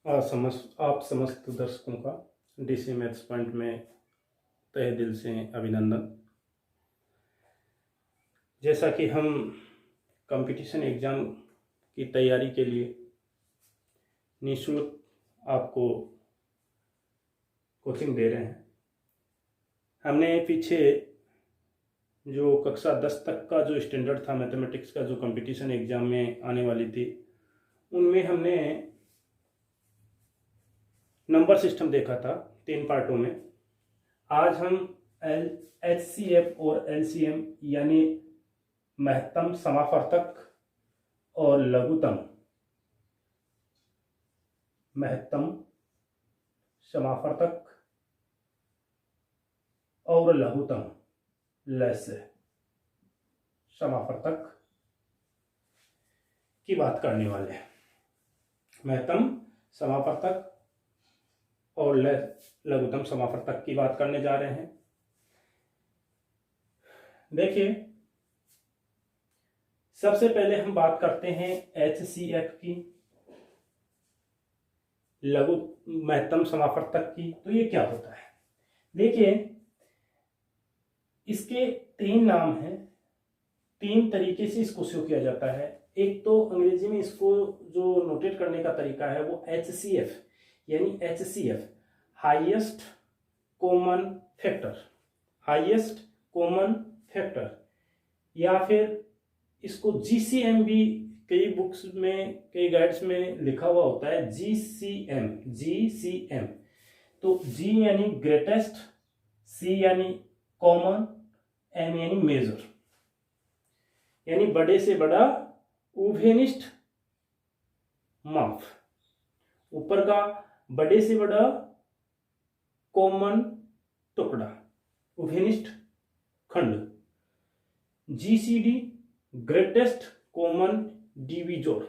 आप समस्त दर्शकों का डीसी मैथ्स पॉइंट में तहे दिल से अभिनंदन। जैसा कि हम कंपटीशन एग्ज़ाम की तैयारी के लिए निःशुल्क आपको कोचिंग दे रहे हैं, हमने पीछे जो कक्षा 10 तक का जो स्टैंडर्ड था मैथमेटिक्स का, जो कंपटीशन एग्ज़ाम में आने वाली थी, उनमें हमने नंबर सिस्टम देखा था 3 पार्टों में। आज हम HCF और LCM यानी महत्तम समापवर्तक और लघुत्तम महत्तम समापवर्तक और लघुत्तम लघ्य समापवर्तक की बात करने वाले हैं। महत्तम समापवर्तक और लघुत्तम समापवर्तक की बात करने जा रहे हैं। देखिए, सबसे पहले हम बात करते हैं HCF की, लघु महत्तम समापवर्तक की। तो ये क्या होता है? देखिए, इसके 3 नाम हैं, 3 तरीके से इसको शो किया जाता है। एक तो अंग्रेजी में इसको जो नोटेट करने का तरीका है वो HCF यानी HCF highest common factor, highest common factor, या फिर इसको GCM भी कई बुक्स में, कई गाइड्स में लिखा हुआ होता है GCM। तो G यानी ग्रेटेस्ट, C यानी कॉमन, M यानी मेजर, यानी बड़े से बड़ा उभयनिष्ठ माप। ऊपर का बड़े से बड़ा कॉमन टुकड़ा, उभयनिष्ठ खंड। GCD ग्रेटेस्ट कॉमन डिवीजर,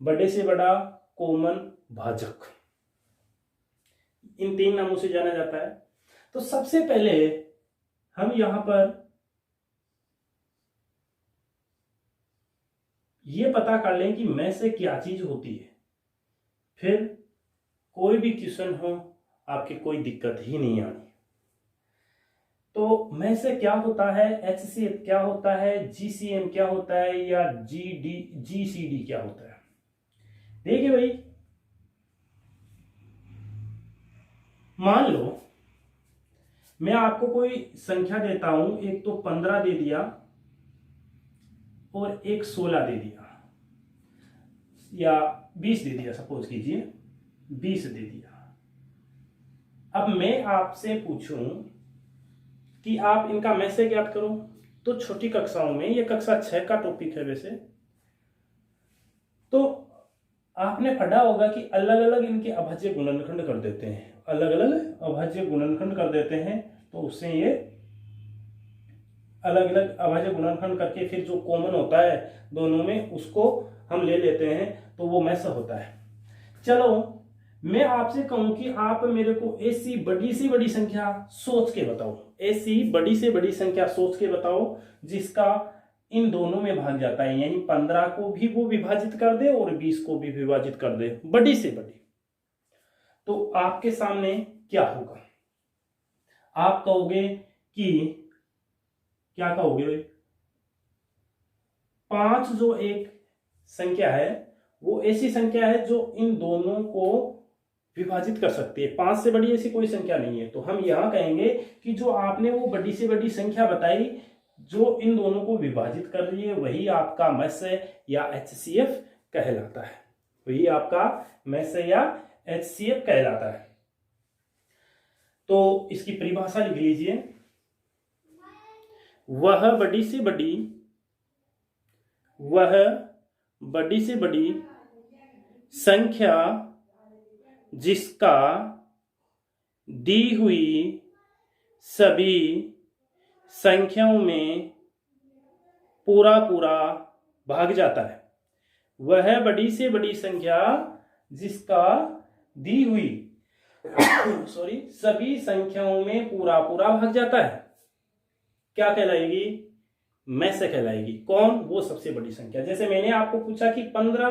बड़े से बड़ा कॉमन भाजक। इन 3 नामों से जाना जाता है। तो सबसे पहले हम यहां पर ये पता कर लें कि में से क्या चीज होती है, फिर कोई भी क्वेश्चन हो आपकी कोई दिक्कत ही नहीं आनी। तो में से क्या होता है, HCF क्या होता है, GCM क्या होता है, या GCD क्या होता है? देखिए भाई, मान लो मैं आपको कोई संख्या देता हूं, एक तो 15 दे दिया और एक 16 दे दिया, या 20 दे दिया, सपोज कीजिए 20 दे दिया। अब मैं आपसे पूछूं कि आप इनका में से ज्ञात करो। तो छोटी कक्षाओं में, ये कक्षा 6 का टॉपिक है वैसे, तो आपने पढ़ा होगा कि अलग अलग इनके अभाज्य गुणनखंड कर देते हैं, अलग अलग अभाज्य गुणनखंड कर देते हैं। तो उससे ये अलग अलग अभाज्य गुणनखंड करके फिर जो कॉमन होता है दोनों में, उसको हम ले लेते हैं, तो वो में से होता है। चलो, मैं आपसे कहूं कि आप मेरे को ऐसी बड़ी से बड़ी संख्या सोच के बताओ, ऐसी बड़ी से बड़ी संख्या सोच के बताओ जिसका इन दोनों में भाग जाता है, यानी 15 को भी वो विभाजित कर दे और 20 को भी विभाजित कर दे, बड़ी से बड़ी। तो आपके सामने क्या होगा? आप कहोगे कि, क्या कहोगे भाई, 5 जो एक संख्या है वो ऐसी संख्या है जो इन दोनों को विभाजित कर सकती है, 5 से बड़ी ऐसी कोई संख्या नहीं है। तो हम यहां कहेंगे कि जो आपने वो बड़ी से बड़ी संख्या बताई जो इन दोनों को विभाजित कर रही है, वही आपका में से या HCF कहलाता है, वही आपका में से या HCF कहलाता है। तो इसकी परिभाषा लिख लीजिए, वह बड़ी से बड़ी संख्या जिसका दी हुई सभी संख्याओं में पूरा भाग जाता है। वह बड़ी से बड़ी संख्या जिसका दी हुई सभी संख्याओं में पूरा भाग जाता है, क्या कहलाएगी? में से कहलाएगी। कौन? वो सबसे बड़ी संख्या। जैसे मैंने आपको पूछा कि 15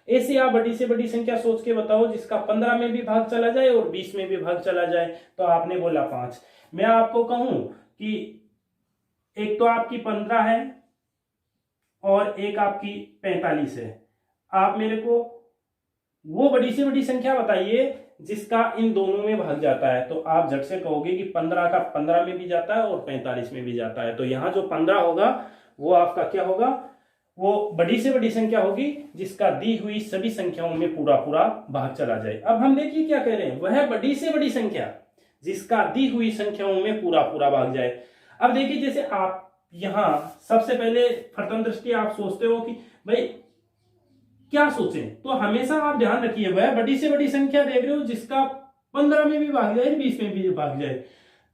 ऐसे आप बड़ी से बड़ी संख्या सोच के बताओ जिसका 15 में भी भाग चला जाए और 20 में भी भाग चला जाए। तो आपने बोला 5। मैं आपको कहूं कि एक तो आपकी 15 है और एक आपकी 45 है। आप मेरे को वो बड़ी से बड़ी संख्या बताइए जिसका इन दोनों में भाग जाता है। तो आप झट से कहोगे कि 15 का 15 में भी जाता है और 45 में भी जाता है। तो यहां जो 15 होगा वो आपका क्या होगा, वो बड़ी से बड़ी संख्या होगी जिसका दी हुई सभी संख्याओं में पूरा पूरा भाग चला जाए। अब हम देखिए क्या कह रहे हैं, वह बड़ी से बड़ी संख्या जिसका दी हुई संख्याओं में पूरा पूरा भाग जाए। अब देखिए जैसे आप यहां सबसे पहले प्रथम दृष्टि आप सोचते हो कि भाई क्या सोचें, तो हमेशा आप ध्यान रखिए वह बड़ी से बड़ी संख्या देख रहे हो जिसका 15 में भी भाग जाए 20 में भी भाग जाए।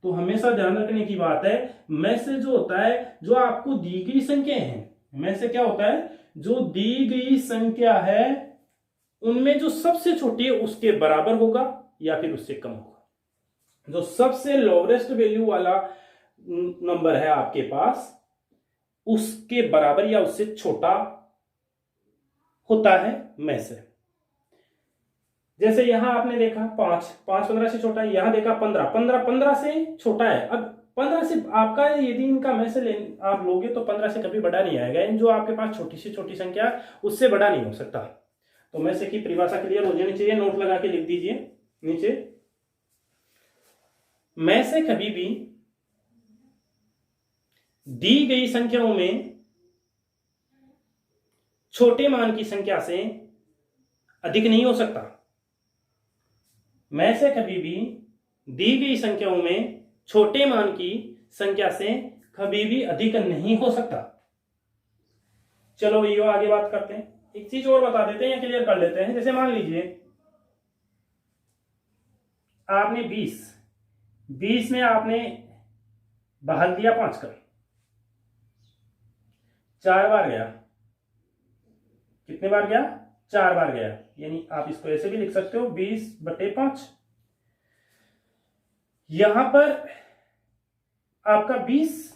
तो हमेशा ध्यान रखने की बात है, में से जो होता है जो आपको दी गई संख्या है, में से क्या होता है जो दी गई संख्या है उनमें जो सबसे छोटी है उसके बराबर होगा या फिर उससे कम होगा। जो सबसे लोवेस्ट वैल्यू वाला नंबर है आपके पास उसके बराबर या उससे छोटा होता है में से। जैसे यहां आपने देखा 5 15 से छोटा है, यहां देखा 15 से छोटा है। अब 15 से आपका यदि इनका में से आप लोगे तो 15 से कभी बड़ा नहीं आएगा। इन जो आपके पास छोटी से छोटी संख्या उससे बड़ा नहीं हो सकता। तो में से की परिभाषा क्लियर हो जानी चाहिए, नोट लगा के लिख दीजिए नीचे। में से कभी भी दी गई संख्याओं में छोटे मान की संख्या से अधिक नहीं हो सकता। में से कभी भी दी गई संख्याओं में छोटे मान की संख्या से कभी भी अधिक नहीं हो सकता। चलो ये आगे बात करते हैं। एक चीज और बता देते हैं, क्लियर कर लेते हैं। जैसे मान लीजिए आपने 20 में आपने भाग दिया 5 का, 4 बार गया। कितने बार गया? 4 बार गया। यानी आप इसको ऐसे भी लिख सकते हो 20/5। यहां पर आपका 20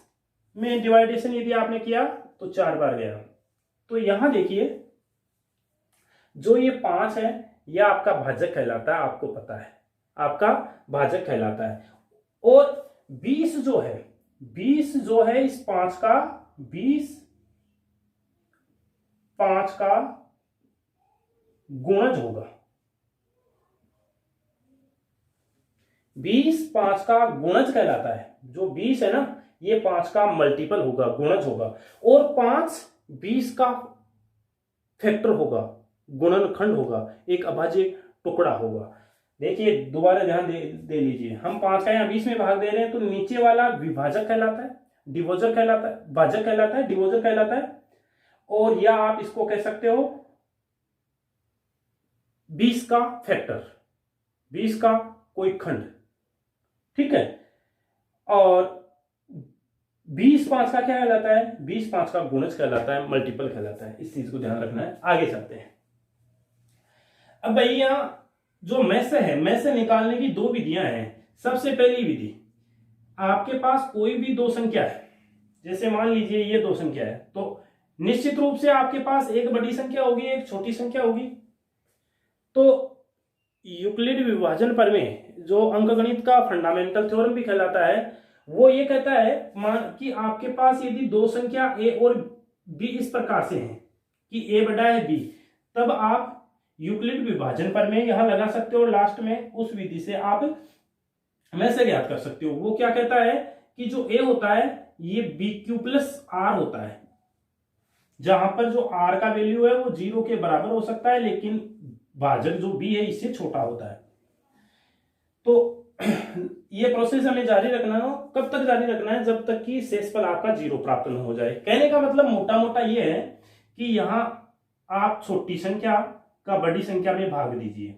में डिवाइडेशन यदि आपने किया तो 4 बार गया। तो यहां देखिए जो ये 5 है यह आपका भाजक कहलाता है, आपको पता है आपका भाजक कहलाता है। और 20 जो है इस 5 का 5 का गुणज होगा। 20 5 का गुणज कहलाता है। जो 20 है ना ये 5 का मल्टीपल होगा, गुणज होगा। और 5 20 का फैक्टर होगा, गुणनखंड होगा, एक अभाज्य टुकड़ा होगा। देखिए दोबारा ध्यान दे लीजिए, हम 5 का यहां 20 में भाग दे रहे हैं तो नीचे वाला विभाजक कहलाता है, डिवोजर कहलाता है, भाजक कहलाता है, डिवोजर कहलाता है। और या आप इसको कह सकते हो 20 का फैक्टर, 20 का कोई खंड, ठीक है। और 20 5 का क्या कहलाता है? 20 5 का गुणज कहलाता है, मल्टीपल कहलाता है। इस चीज को ध्यान रखना है। आगे चलते हैं। अब भाई यहां जो में से है, में से निकालने की 2 विधियां हैं। सबसे पहली विधि, आपके पास कोई भी 2 संख्या है, जैसे मान लीजिए ये 2 संख्या है, तो निश्चित रूप से आपके पास एक बड़ी संख्या होगी एक छोटी संख्या होगी। तो यूक्लिड विभाजन प्रमेय जो अंकगणित का फंडामेंटल थ्योरम भी कहलाता है, वो ये कहता है मान कि आपके पास यदि 2 संख्या a और b इस प्रकार से हैं कि a बड़ा है b, तब आप यूक्लिड विभाजन प्रमेय यहां लगा सकते हो। लास्ट में उस विधि से आप में से ज्ञात कर सकते हो। वो क्या कहता है कि जो a होता है ये bq प्लस r होता है, जहां पर जो r का वैल्यू है वो 0 के बराबर हो सकता है, लेकिन भाजक जो b है इससे छोटा होता है। तो ये प्रोसेस हमें जारी रखना है। कब तक जारी रखना है? जब तक कि शेषफल आपका 0 प्राप्त न हो जाए। कहने का मतलब मोटा मोटा ये है कि यहां आप छोटी संख्या का बड़ी संख्या में भाग दीजिए,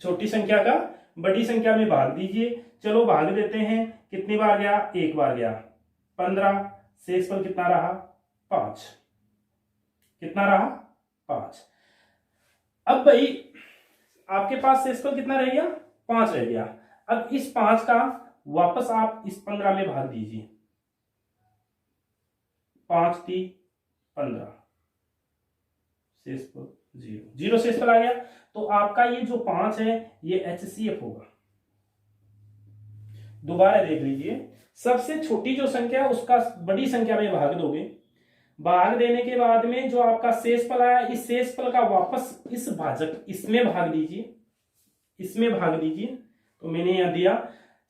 छोटी संख्या का बड़ी संख्या में भाग दीजिए। चलो भाग देते हैं। कितनी बार गया? 1 बार गया। 15, शेषफल कितना रहा? 5। कितना रहा? 5। अब भाई आपके पास शेषफल कितना रह गया? 5 रह गया। अब इस 5 का वापस आप इस 15 में भाग दीजिए। 5 3 15, शेषफल 0 शेषफल आ गया। तो आपका ये जो 5 है ये HCF होगा। दोबारा देख लीजिए, सबसे छोटी जो संख्या है उसका बड़ी संख्या में भाग दोगे, भाग देने के बाद में जो आपका शेषफल आया, इस शेषफल का वापस इस भाजक इसमें भाग दीजिए, इसमें भाग दीजिए। तो मैंने यहां दिया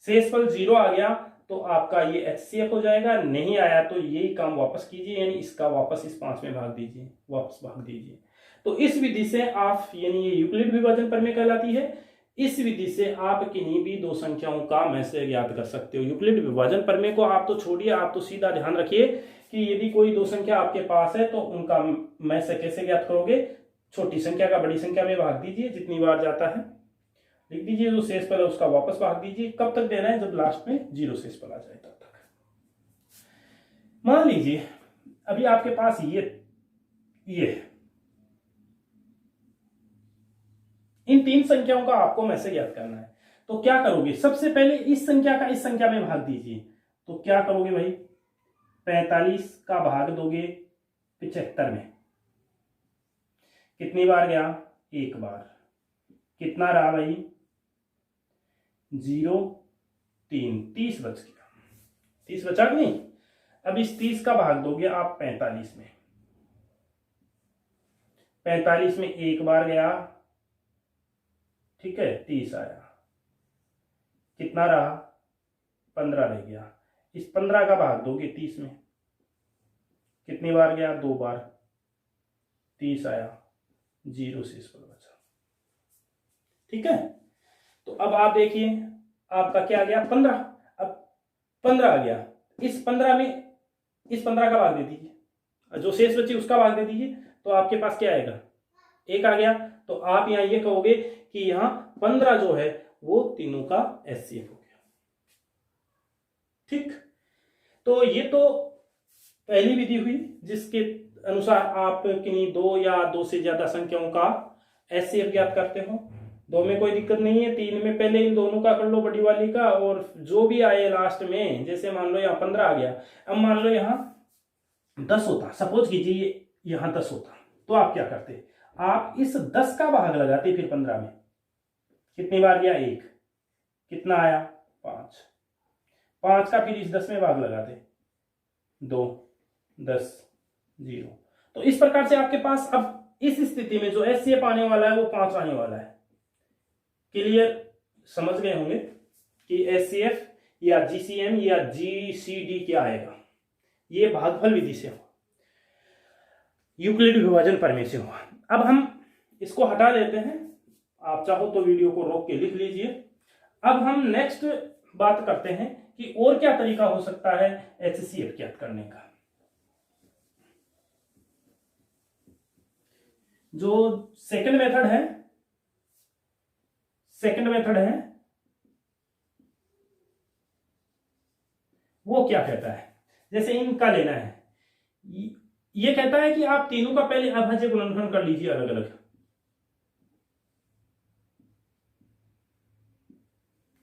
शेषफल 0 आ गया तो आपका ये HCF हो जाएगा, नहीं आया तो यही काम वापस कीजिए, यानी इसका वापस इस 5 में भाग दीजिए, वापस भाग दीजिए। तो इस विधि से आप, यानी ये यूक्लिड विभाजन प्रमेय कहलाती है। इस विधि से आप किन्हीं भी दो संख्याओं का मैसे ज्ञात कर सकते हो। यूक्लिड विभाजन प्रमेय को आप तो छोड़िए, आप तो सीधा ध्यान रखिए कि यदि कोई दो संख्या आपके पास है तो उनका मैसे कैसे ज्ञात करोगे, छोटी संख्या का बड़ी संख्या में भाग दीजिए, जितनी बार जाता है लिख दीजिए, जो शेषफल है उसका वापस भाग दीजिए। कब तक देना है, जब लास्ट में 0 शेषफल आ जाए तब तक। मान लीजिए अभी आपके पास ये इन 3 संख्याओं का आपको मैसे ज्ञात करना है। तो क्या करोगे, सबसे पहले इस संख्या का इस संख्या में भाग दीजिए। तो क्या करोगे भाई, 45 का भाग दोगे 75 में, कितनी बार गया, एक बार, कितना रहा भाई 0 3, 30 बच गया, 30 बचा कि नहीं। अब इस 30 का भाग दोगे आप 45 में, 45 में एक बार गया, ठीक है, 30 आया, कितना रहा 15 रह गया। इस 15 का भाग दोगे 30 में, कितनी बार गया, 2 बार, 30 आया, 0 शेषफल बचा। ठीक है, तो अब आप देखिए आपका क्या आ गया 15। अब 15 आ गया, इस 15 में इस 15 का भाग दे दीजिए, जो शेष बची उसका भाग दे दीजिए, तो आपके पास क्या आएगा, 1 आ गया। तो आप यहां ये कहोगे कि यहां 15 जो है वो तीनों का HCF हो गया। ठीक, तो ये तो पहली विधि हुई जिसके अनुसार आप किन्हीं 2 या 2 से ज्यादा संख्याओं का HCF ज्ञात करते हो। 2 में कोई दिक्कत नहीं है, 3 में पहले इन दोनों का कर लो, बड़ी वाली का, और जो भी आए लास्ट में, जैसे मान लो यहाँ 15 आ गया, अब मान लो यहाँ 10 होता, सपोज कीजिए यहाँ 10 होता, तो आप क्या करते, आप इस 10 का भाग लगाते फिर 15 में, कितनी बार गया 1, कितना आया 5, 5 का फिर इस 10 में भाग लगाते 2, 10, 0। तो इस प्रकार से आपके पास अब इस स्थिति में जो HCF आने वाला है वो 5 आने वाला है। क्लियर, समझ गए होंगे कि HCF या GCM या GCD क्या आएगा। ये भागफल विधि से हुआ, यूक्लिड विभाजन प्रमेय से हुआ। अब हम इसको हटा लेते हैं, आप चाहो तो वीडियो को रोक के लिख लीजिए। अब हम नेक्स्ट बात करते हैं कि और क्या तरीका हो सकता है HCF ज्ञात करने का। जो सेकंड मेथड है वो क्या कहता है, जैसे इनका लेना है, ये कहता है कि आप तीनों का पहले अभाज्य गुणनखंड कर लीजिए अलग अलग।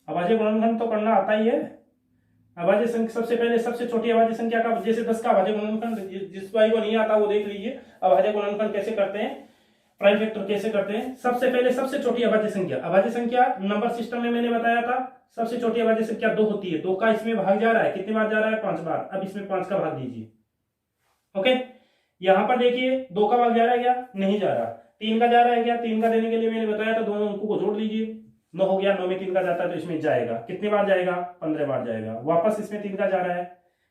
अभाज्य गुणनखंड तो करना आता ही है। अभाज्य संख्या सबसे पहले सबसे छोटी अभाज्य संख्या का, जैसे 10 का अभाज्य गुणनखंड, जिस भाई को नहीं आता वो देख लीजिए अभाज्य गुणनखंड कैसे करते हैं, प्राइम फैक्टर कैसे करते हैं। सबसे पहले सबसे छोटी अभाज्य संख्या नंबर सिस्टम में मैंने बताया था, सबसे छोटी अभाज्य संख्या 2 होती है, 2 का इसमें भाग जा रहा है, कितनी बार जा रहा है 5 बार। अब इसमें 5 का भाग दीजिए। ओके, यहां पर देखिए 2 का भाग जा रहा है क्या, नहीं जा रहा, 3 का जा रहा है क्या, 3 का देने के लिए मैंने बताया था दोनों अंकों को जोड़ लीजिए, 9 हो गया, 9 में 3 का जाता है तो इसमें जाएगा, कितनी बार जाएगा 15 बार जाएगा। वापस इसमें 3 का जा रहा है,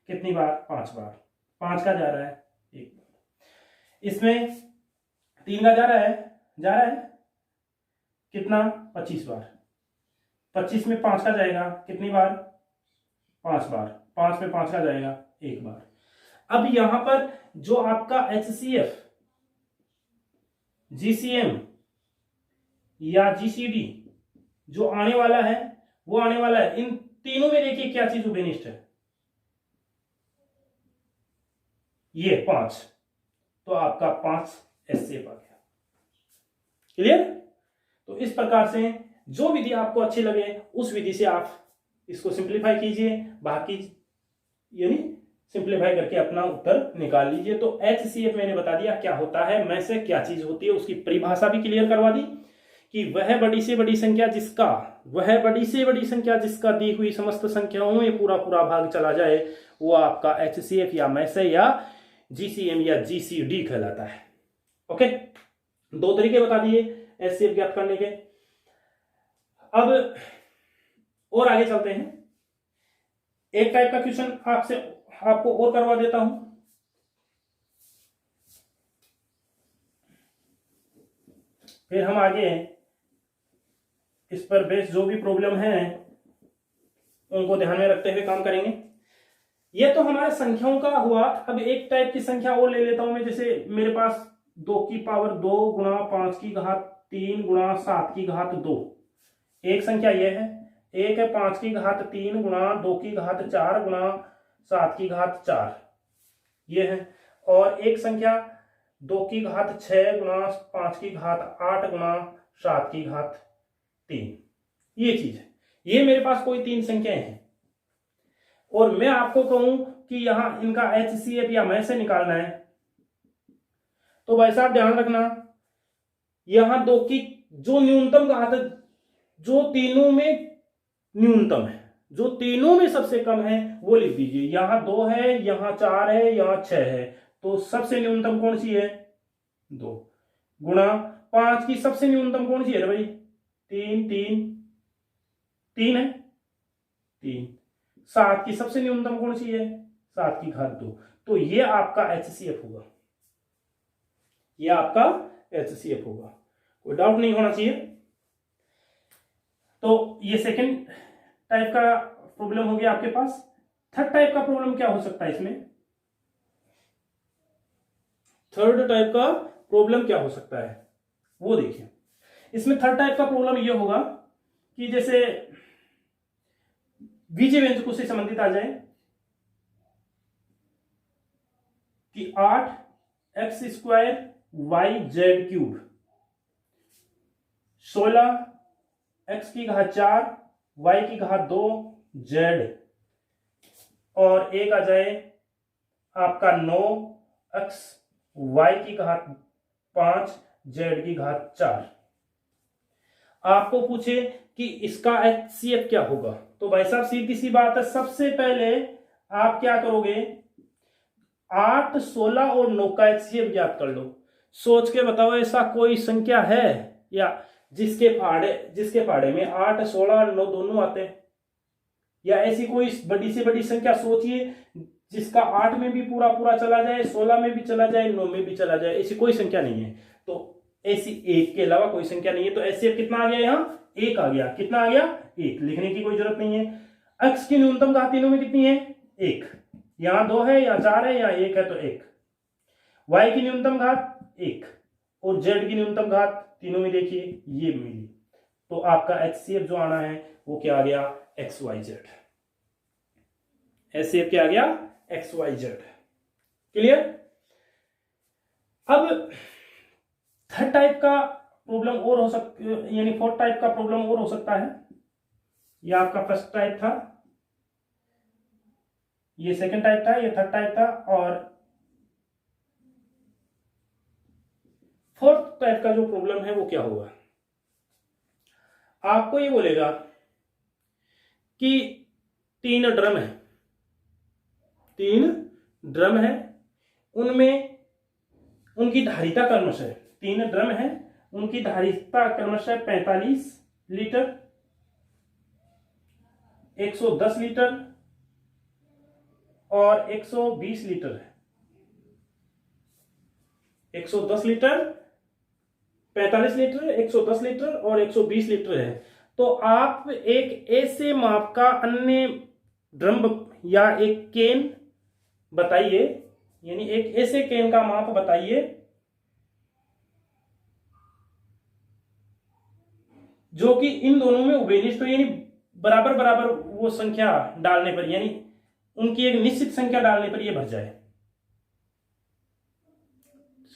कितनी बार 5 बार, 5 का जा रहा है 1, इसमें 3 का जा रहा है कितना 25 बार, 25 में 5 का जाएगा, कितनी बार 5 बार, 5 में 5 का जाएगा 1 बार। अब यहां पर जो आपका HCF, GCM या GCD जो आने वाला है वो आने वाला है, इन तीनों में देखिए क्या चीज उभयनिष्ठ है, ये 5, तो आपका 5 HCF आ गया। क्लियर, तो इस प्रकार से जो विधि आपको अच्छी लगे उस विधि से आप इसको सिंप्लीफाई कीजिए, बाकी यानी सिंप्लीफाई करके अपना उत्तर निकाल लीजिए। तो HCF मैंने बता दिया क्या होता है, में से क्या चीज होती है, उसकी परिभाषा भी क्लियर करवा दी कि वह बड़ी से बड़ी संख्या जिसका दी हुई समस्त संख्याओं में पूरा पूरा भाग चला जाए वो आपका HCF या में से या GCM या GCD कहलाता है। ओके, दो तरीके बता दिए HCF ज्ञात करने के। अब और आगे चलते हैं, एक टाइप का क्वेश्चन आपको और करवा देता हूं। फिर हम आगे इस पर बेस जो भी प्रॉब्लम है उनको ध्यान में रखते हुए काम करेंगे। ये तो हमारे संख्याओं का हुआ। अब एक टाइप की संख्या और ले लेता हूं मैं, जैसे मेरे पास 2 की पावर 2 गुणा 5 की घात 3 गुणा 7 की घात 2, एक संख्या यह है। एक है 5 की घात 3 गुणा 2 की घात 4 गुणा 7 की घात 4, ये है। और एक संख्या 2 की घात 6 गुणा 5 की घात 8 गुणा 7 की घात 3, ये चीज है। ये मेरे पास कोई 3 संख्याएं हैं और मैं आपको कहूं कि यहां इनका HCF या में से निकालना है, तो भाई साहब ध्यान रखना, यहां 2 की जो न्यूनतम घात, जो तीनों में न्यूनतम है, जो तीनों में सबसे कम है वो लिख दीजिए। यहां 2 है, यहां 4 है, यहां 6 है, तो सबसे न्यूनतम कौन सी है? 2 गुणा 5 की सबसे न्यूनतम कौन सी है भाई? 3 3 3 है 3। 7 की सबसे न्यूनतम कौन सी है? 7 की घात 2। तो ये आपका HCF होगा, ये आपका HCF होगा, कोई डाउट नहीं होना चाहिए। तो ये सेकंड टाइप का प्रॉब्लम हो गया आपके पास। थर्ड टाइप का प्रॉब्लम क्या हो सकता है इसमें? थर्ड टाइप का प्रॉब्लम क्या हो सकता है वो देखिए। इसमें थर्ड टाइप का प्रॉब्लम ये होगा कि जैसे बीजीय व्यंजकों से संबंधित आ जाए कि 8x² yz क्यूब 16x की घात 4 y की घात 2 z, और एक आ जाए आपका 9x y की घात 5 z की घात 4। आपको पूछे कि इसका HCF क्या होगा, तो भाई साहब सीधी सी बात है, सबसे पहले आप क्या करोगे? 8, 16 और 9 का HCF ज्ञात कर लो। सोच के बताओ ऐसा कोई संख्या है या जिसके फाड़े में 8, 16 और 9 दोनों आते हैं? या ऐसी कोई बड़ी से बड़ी संख्या सोचिए जिसका 8 में भी पूरा पूरा चला जाए, 16 में भी चला जाए, 9 में भी चला जाए, ऐसी कोई संख्या नहीं है। तो ऐसी एक के अलावा कोई संख्या नहीं है। तो HCF कितना आ गया? यहाँ 1 आ गया। कितना आ गया? 1। लिखने की कोई जरूरत नहीं है। x की न्यूनतम घात तीनों में कितनी है? 1। यहाँ 2 है या 4 है या 1 है तो 1। y की न्यूनतम घात 1 और z की न्यूनतम घात तीनों में देखिए ये मिली। तो आपका HCF जो आना है वो क्या आ गया? XYZ। HCF क्या आ गया? XYZ। क्लियर? अब थर्ड टाइप का प्रॉब्लम और हो सकता, यानी फोर्थ टाइप का प्रॉब्लम और हो सकता है। यह आपका फर्स्ट टाइप था, ये सेकंड टाइप था, ये थर्ड टाइप था, और फोर्थ टाइप का जो प्रॉब्लम है वो क्या होगा? आपको ये बोलेगा कि 3 ड्रम है, 3 ड्रम है, उनमें उनकी धारिता क्रमशः 3 ड्रम है, उनकी धारिता क्रमशः 45 लीटर, 110 लीटर और 120 लीटर है। 110 लीटर, 45 लीटर, 110 लीटर और 120 लीटर है। तो आप एक ऐसे माप का अन्य ड्रम या एक केन बताइए, यानी एक ऐसे केन का माप बताइए जो कि इन दोनों में उभयनिष्ठ हो, यानी बराबर बराबर वो संख्या डालने पर, यानी उनकी एक निश्चित संख्या डालने पर ये भर जाए।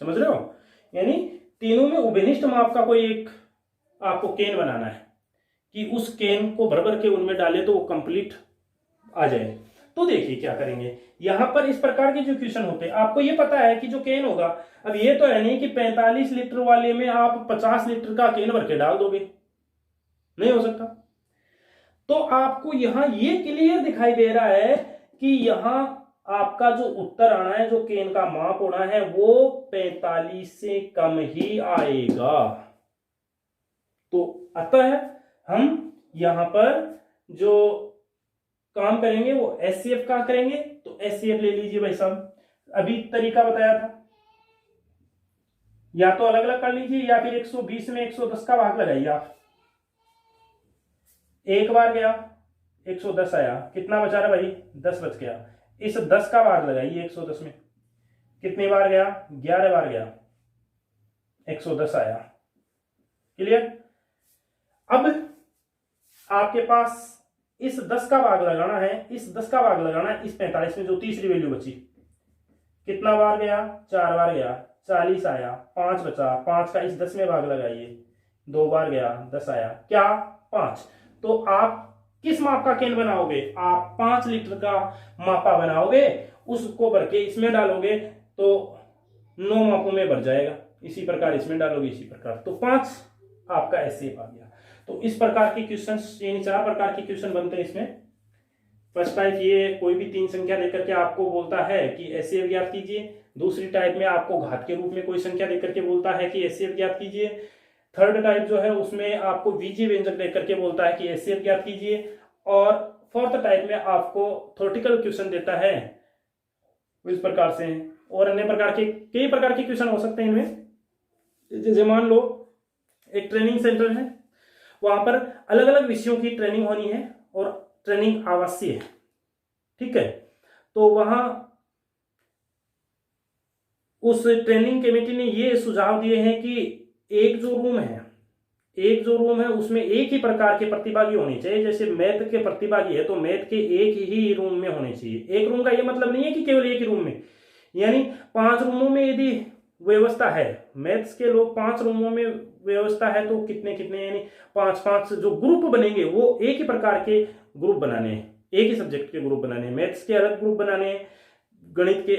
समझ रहे हो? यानी तीनों में उभयनिष्ठ माप का कोई एक आपको केन बनाना है कि उस केन को भर भर के उनमें डाले तो वो कंप्लीट आ जाए। तो देखिए क्या करेंगे, यहां पर इस प्रकार के जो क्वेश्चन होते हैं, आपको ये पता है कि जो केन होगा, अब ये तो है नहीं कि 45 लीटर वाले में आप 50 लीटर का केन भर के डाल दोगे, नहीं हो सकता। तो आपको यहां ये क्लियर दिखाई दे रहा है कि यहां आपका जो उत्तर आना है, जो केन का माप होना है, वो 45 से कम ही आएगा। तो अतः हम यहां पर जो काम करेंगे वो एचसीएफ का करेंगे। तो एचसीएफ ले लीजिए भाई साहब, अभी तरीका बताया था, या तो अलग अलग कर लीजिए या फिर 120 में 110 का भाग लगाइए आप। एक बार गया 110 आया, कितना बचा रहा भाई, 10 बच गया। इस 10 का भाग लगाइए 110 में, कितनी बार गया, 11 बार गया, 110 आया। क्लियर। अब आपके पास इस 10 का भाग लगाना है, इस 10 का भाग लगाना है इस 45 में, जो तीसरी वैल्यू बची, कितना बार गया, 4 बार गया, 40 आया, 5 बचा, 5 का इस 10 में भाग लगाइए, 2 बार गया, 10 आया, क्या, 5। तो आप किस माप का केन बनाओगे, आप 5 लीटर का मापा बनाओगे, उसको भर के इसमें डालोगे तो 9 मापों में भर जाएगा, इसी प्रकार इसमें डालोगे, इसी प्रकार, तो 5 आपका एचसीएफ आ गया। तो इस प्रकार के क्वेश्चन, यानी 4 प्रकार के क्वेश्चन बनते हैं इसमें। फर्स्ट टाइप ये कोई भी 3 संख्या देकर के आपको बोलता है कि एचसीएफ ज्ञात कीजिए। दूसरी टाइप में आपको घात के रूप में कोई संख्या देकर के बोलता है कि एचसीएफ ज्ञात कीजिए। थर्ड टाइप जो है उसमें आपको बीजीय व्यंजक देकर के बोलता है कि एचसीएफ ज्ञात कीजिए। और फोर्थ टाइप में आपको थ्योरेटिकल क्वेश्चन देता है इस प्रकार से। और अन्य प्रकार के कई प्रकार के क्वेश्चन हो सकते हैं इनमें। जैसे मान लो एक ट्रेनिंग सेंटर है, वहां पर अलग अलग विषयों की ट्रेनिंग होनी है और ट्रेनिंग आवश्यक है, ठीक है। तो वहां उस ट्रेनिंग कमेटी ने ये सुझाव दिए हैं कि एक जो रूम है उसमें एक ही प्रकार के प्रतिभागी होने चाहिए। जैसे मैथ के प्रतिभागी है तो मैथ के एक ही रूम में होने चाहिए। एक रूम का ये मतलब नहीं है कि केवल एक ही रूम में, यानी 5 रूमों में यदि व्यवस्था है, मैथ्स के लोग 5 रूमों में व्यवस्था है, तो कितने कितने, यानी 5 जो ग्रुप बनेंगे वो एक ही प्रकार के ग्रुप बनाने हैं, एक ही सब्जेक्ट के ग्रुप बनाने हैं। मैथ्स के अलग ग्रुप बनाने हैं, गणित के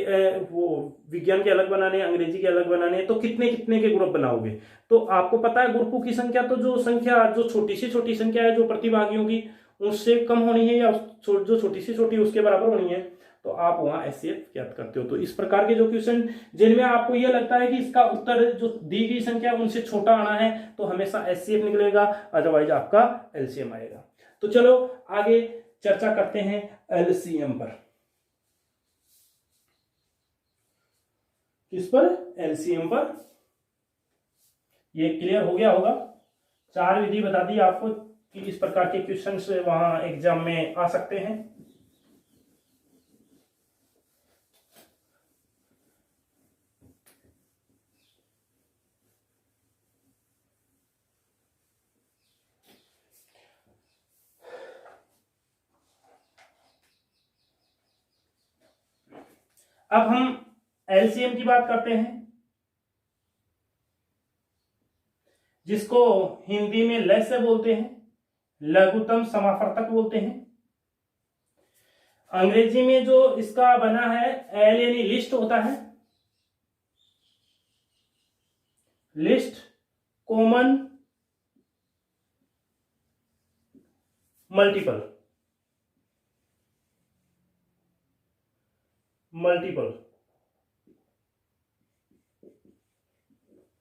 वो विज्ञान के अलग बनाने, अंग्रेजी के अलग बनाने, तो कितने कितने के ग्रुप बनाओगे। तो आपको पता है ग्रुपों की संख्या, तो जो छोटी से छोटी संख्या है जो प्रतिभागियों की, उससे कम होनी है, या जो छोटी से छोटी उसके बराबर होनी है, तो आप वहां एचसीएफ ज्ञात करते हो। तो इस प्रकार के जो क्वेश्चन जिनमें आपको यह लगता है कि इसका उत्तर जो दी गई संख्या उनसे छोटा आना है, तो हमेशा एचसीएफ निकलेगा, अदरवाइज आपका एलसीएम आएगा। तो चलो आगे चर्चा करते हैं एलसीएम पर। किस पर, एलसीएम पर। ये क्लियर हो गया होगा। 4 विधि बता दी आपको कि इस प्रकार के क्वेश्चन से वहां एग्जाम में आ सकते हैं। अब हम एलसीएम की बात करते हैं, जिसको हिंदी में लस्य बोलते हैं, लघुत्तम समापवर्तक बोलते हैं। अंग्रेजी में जो इसका बना है एल यानी लिस्ट होता है, list, common, multiple,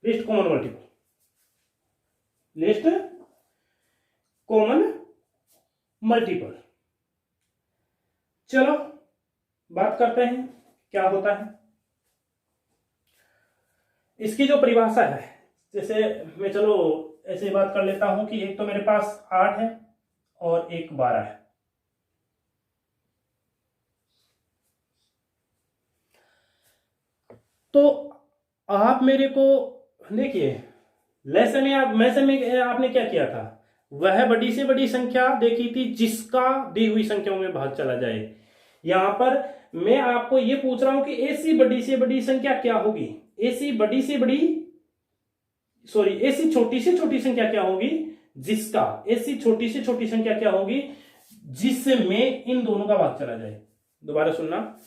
list, common, multiple, list, common, multiple. चलो बात करते हैं क्या होता है इसकी जो परिभाषा है। जैसे मैं चलो ऐसे बात कर लेता हूं कि एक तो मेरे पास 8 है और एक 12 है। तो आप मेरे को देखिए, लेसन में आपने क्या किया था, वह बड़ी से बड़ी संख्या देखी थी जिसका दी हुई संख्याओं में भाग चला जाए। यहां पर मैं आपको यह पूछ रहा हूं कि ऐसी बड़ी से बड़ी संख्या क्या होगी, ऐसी छोटी से छोटी संख्या क्या होगी, ऐसी छोटी से छोटी संख्या क्या होगी जिसमें इन दोनों का भाग चला जाए। दोबारा सुनना,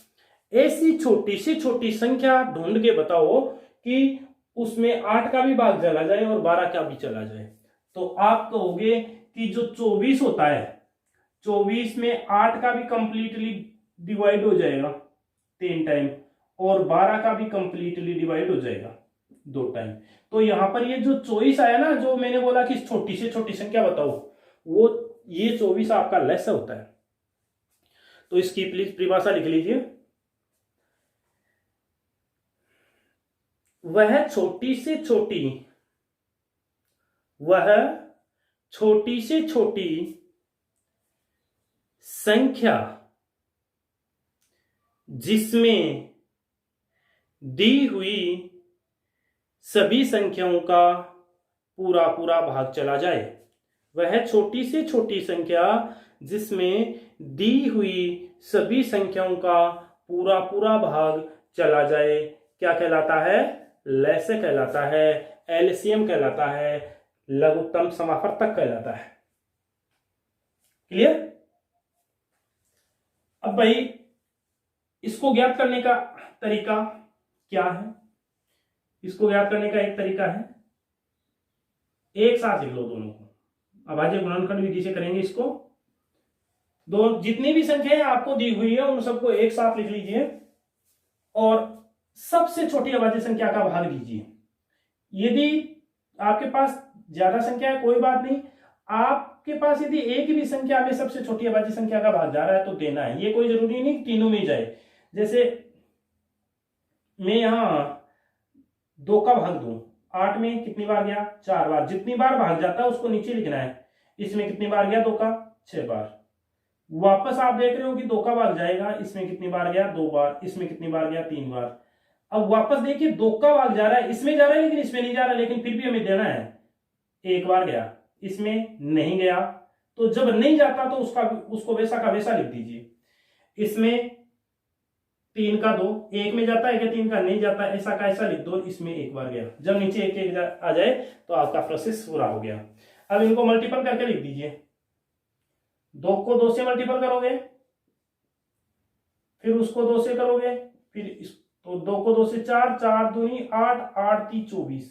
ऐसी छोटी से छोटी संख्या ढूंढ के बताओ कि उसमें 8 का भी भाग चला जाए और 12 का भी चला जाए। तो आप कहोगे कि जो 24 होता है, 24 में 8 का भी कंप्लीटली डिवाइड हो जाएगा 3 टाइम और 12 का भी कंप्लीटली डिवाइड हो जाएगा 2 टाइम। तो यहां पर ये जो 24 आया ना, जो मैंने बोला कि छोटी से छोटी संख्या बताओ, वो ये 24 आपका लेस होता है। तो इसकी प्लीज परिभाषा लिख लीजिए। वह छोटी से छोटी संख्या जिसमें दी हुई सभी संख्याओं का पूरा पूरा भाग चला जाए। वह छोटी से छोटी संख्या जिसमें दी हुई सभी संख्याओं का पूरा पूरा भाग चला जाए क्या कहलाता है? लैसे कहलाता है, एलसीएम कहलाता है, लघुत्तम समावर्तक कहलाता है। क्लियर? अब भाई इसको ज्ञात करने का तरीका क्या है? इसको ज्ञात करने का एक तरीका है, एक साथ लिख लो दोनों को, अभाज्य गुणनखंड विधि से करेंगे इसको। दो जितनी भी संख्याएं आपको दी हुई है उन सबको एक साथ लिख लीजिए और सबसे छोटी अभाज्य संख्या का भाग दीजिए। यदि आपके पास ज्यादा संख्या है कोई बात नहीं, आपके पास यदि एक भी संख्या में सबसे छोटी अभाज्य संख्या का भाग जा रहा है तो देना है। ये कोई जरूरी नहीं तीनों में जाए। जैसे मैं यहां 2 का भाग दूं, 8 में कितनी बार गया? 4 बार। जितनी बार भाग जाता है उसको नीचे लिखना है। इसमें कितनी बार गया? 2 का 6 बार। वापस आप देख रहे हो कि 2 का भाग जाएगा, इसमें कितनी बार गया? 2 बार। इसमें कितनी बार गया? 3 बार। अब वापस देखिए 2 का भाग जा रहा है, इसमें जा रहा है लेकिन इसमें नहीं जा रहा, लेकिन फिर भी हमें देना है। 1 बार गया, इसमें नहीं गया, तो जब नहीं जाता तो उसको वैसा का वैसा लिख दीजिए। इसमें 3 का 2, 1 में जाता है क्या? 3 का नहीं जाता, ऐसा का ऐसा लिख दो। इसमें 1 बार गया, जब नीचे एक एक आ जाए तो आपका प्रोसेस पूरा हो गया। अब इनको मल्टीपल करके लिख दीजिए। 2 को 2 से मल्टीपल करोगे, फिर उसको 2 से करोगे, फिर तो 2 को 2 से 4, 4 दूनी 8, 8 3 24।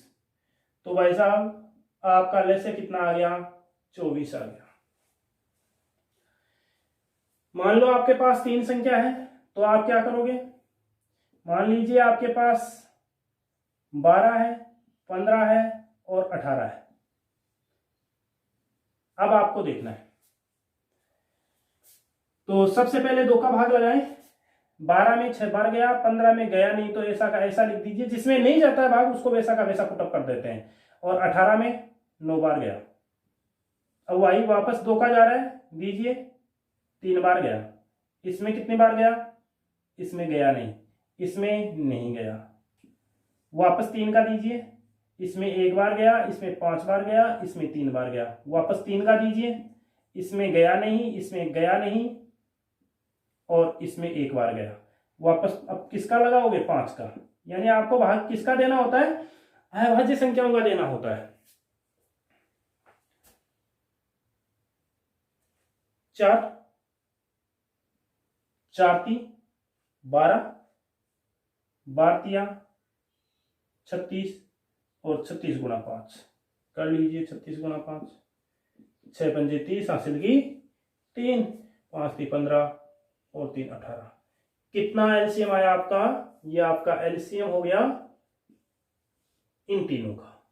तो भाई साहब आपका लेसे कितना आ गया? 24 आ गया। मान लो आपके पास 3 संख्या है तो आप क्या करोगे? मान लीजिए आपके पास 12 है, 15 है और 18 है। अब आपको देखना है, तो सबसे पहले 2 का भाग लगाएं। 12 में 6 बार गया, 15 में गया नहीं, तो ऐसा का ऐसा लिख दीजिए। जिसमें नहीं जाता है भाग उसको वैसा का वैसा पुटअप कर देते हैं। और 18 में 9 बार गया। अब वही वापस 2 का जा रहा है, दीजिए। 3 बार गया, इसमें कितनी बार गया? इसमें गया नहीं, इसमें नहीं गया। वापस 3 का दीजिए, इसमें 1 बार गया, इसमें 5 बार गया, इसमें 3 बार गया। वापस 3 का दीजिए, इसमें गया नहीं, इसमें गया नहीं और इसमें 1 बार गया। वापस अब किसका लगाओगे? 5 का। यानी आपको भाग किसका देना होता है? अभाज्य संख्याओं का देना होता है। 4 3 12, 12 36 और 36 गुणा 5 कर लीजिए। 36 गुणा 5, 6 पंजे 30, हासिल की 3, 5 3 15 और 3 18। कितना एलसीएम आया आपका? ये आपका एलसीएम हो गया इन तीनों का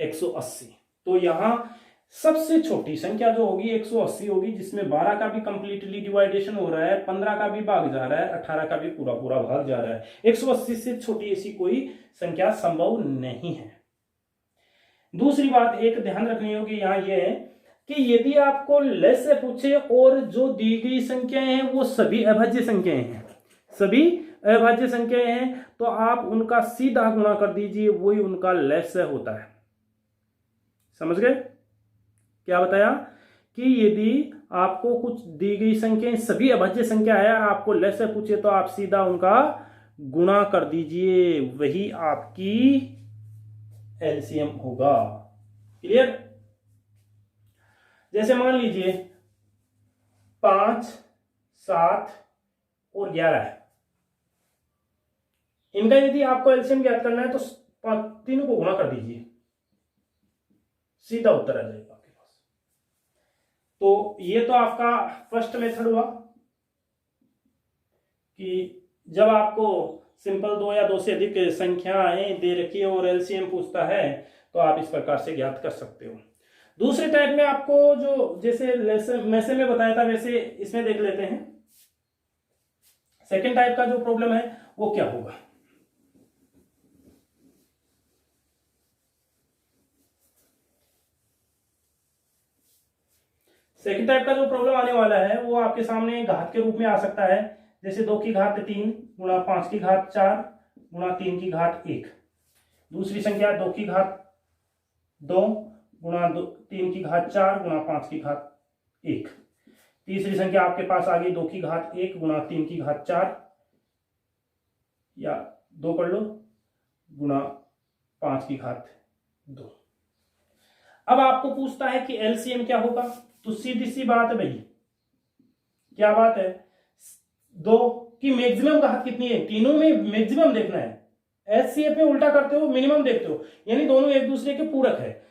180। तो यहां सबसे छोटी संख्या जो होगी 180 होगी, जिसमें 12 का भी कंप्लीटली डिवाइडेशन हो रहा है, 15 का भी भाग जा रहा है, 18 का भी पूरा पूरा भाग जा रहा है। 180 से छोटी ऐसी कोई संख्या संभव नहीं है। दूसरी बात एक ध्यान रखनी होगी यहां यह है कि यदि आपको लेस से पूछे और जो दी गई संख्याएं हैं वो सभी अभाज्य संख्याएं हैं, सभी अभाज्य संख्याएं हैं, तो आप उनका सीधा गुणा कर दीजिए, वही उनका लेस होता है। समझ गए? क्या बताया कि यदि आपको कुछ दी गई संख्याएं सभी अभाज्य संख्या है और आपको लेस से पूछे तो आप सीधा उनका गुणा कर दीजिए, वही आपकी एलसीएम होगा। क्लियर? जैसे मान लीजिए 5 7 और 11 है। इनका यदि आपको एलसीएम ज्ञात करना है तो तीनों को गुणा कर दीजिए, सीधा उत्तर आ जाएगा आपके पास। तो ये तो आपका फर्स्ट मेथड हुआ कि जब आपको सिंपल 2 या 2 से अधिक संख्याएं दे रखी है और एलसीएम पूछता है तो आप इस प्रकार से ज्ञात कर सकते हो। दूसरे टाइप में आपको जो जैसे मैसे में बताया था वैसे इसमें देख लेते हैं सेकेंड टाइप का जो प्रॉब्लम है वो क्या होगा। सेकेंड टाइप का जो प्रॉब्लम आने वाला है वो आपके सामने घात के रूप में आ सकता है, जैसे 2 की घात 3 गुणा 5 की घात 4 गुणा 3 की घात 1। दूसरी संख्या 2 की घात 2 गुणा 3 की घात 4 गुणा 5 की घात 1। तीसरी संख्या आपके पास आ गई 2 की घात 1 गुणा 3 की घात 4 या 2 कर लो गुणा 5 की घात 2। अब आपको पूछता है कि एलसीएम क्या होगा, तो सीधी सी बात है भाई, क्या बात है, 2 की मैक्सिमम घात कितनी है, तीनों में मैक्सिमम देखना है। एचसीएफ में उल्टा करते हो मिनिमम देखते हो, यानी दोनों एक दूसरे के पूरक है।